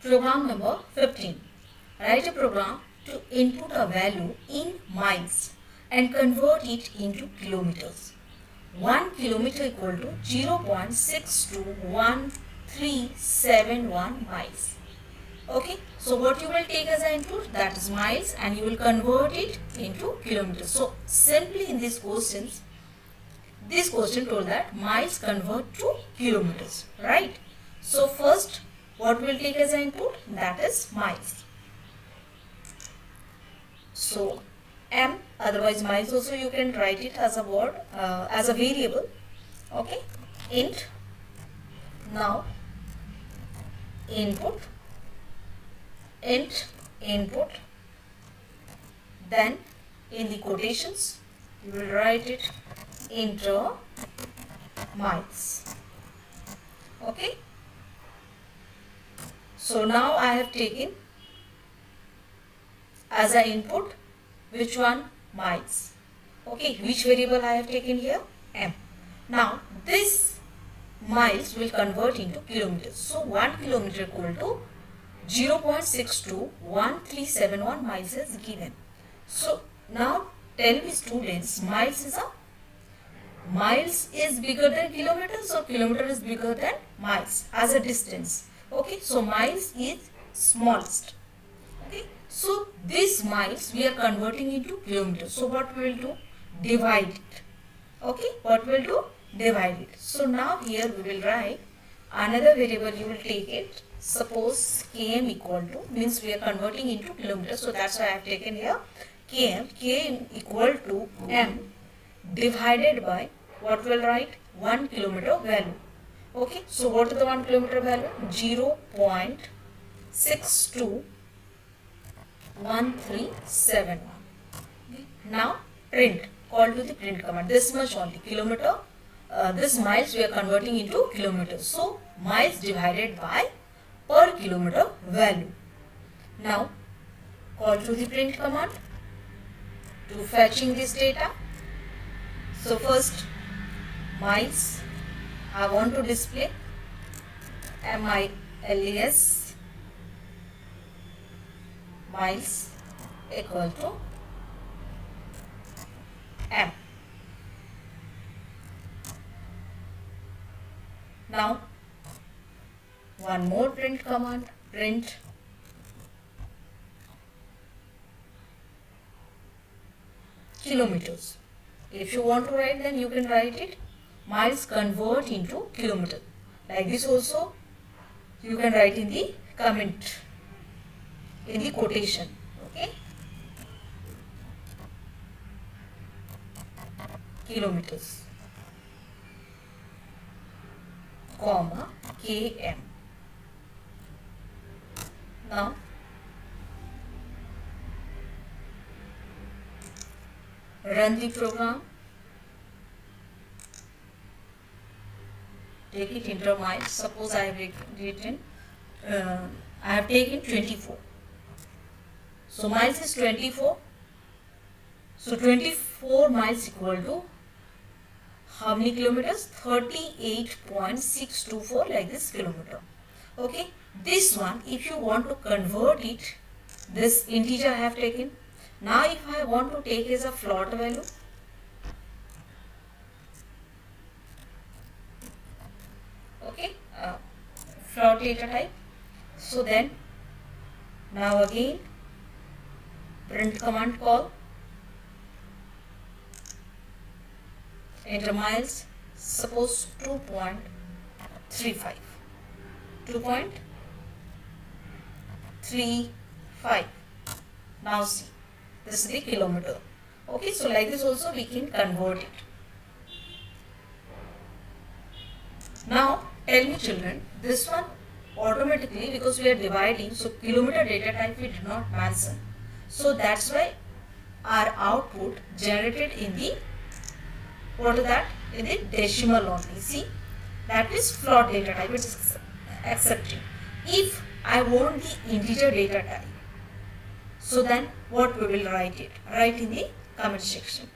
Program number 15. Write a program to input a value in miles and convert it into kilometers. 1 kilometer equal to 0.621371 miles. Okay, so what you will take as an input, that is miles, and you will convert it into kilometers. So simply in this question told that miles convert to kilometers, right? So first, what will take as an input, that is miles. So m, otherwise miles also you can write it as a word, as a variable. Okay, int. Now input, int input, then in the quotations you will write it enter miles. Okay, so now I have taken as an input which one, miles. Okay, which variable I have taken here, m. Now this miles will convert into kilometers. So 1 kilometer equal to 0.621371 miles is given. So now tell me students, miles is bigger than kilometers or kilometer is bigger than miles as a distance. Okay, so miles is smallest. Okay, so this miles we are converting into kilometers. So what we will do? Divide it. Okay, what we will do? Divide it. So now here we will write another variable, you will take it. Suppose km equal to, means we are converting into kilometers, so that's why I have taken here km equal to m divided by, what we will write, 1 kilometer value. Okay, so what is the 1 kilometer value? 0.621371. Okay. Now print, call to the print command, this much only, kilometer, this miles we are converting into kilometers, so miles divided by per kilometer value. Now call to the print command to fetching this data. So first miles I want to display, miles, miles equal to m. Now one more print command, print kilometers. If you want to write, then you can write it miles convert into kilometer. Like this also you can write in the comment, in the quotation. Okay, kilometers, comma km. Now run the program, take it into miles. Suppose I have written, I have taken 24. So miles is 24. So 24 miles equal to how many kilometers? 38.624, like this kilometer. Okay, this one if you want to convert it, this integer I have taken. Now if I want to take as a float value, okay, float data type. So then now again print command call, enter miles, suppose 2.35, 2.35. Now see, this is the kilometer. Okay, so like this also we can convert it. Now tell me children, this one automatically, because we are dividing, so kilometer data type we did not mention. So that's why our output generated in the, what is that? In the decimal only. See, that is float data type, it is accepting. If I want the integer data type, so then what we will write it? Write in the comment section.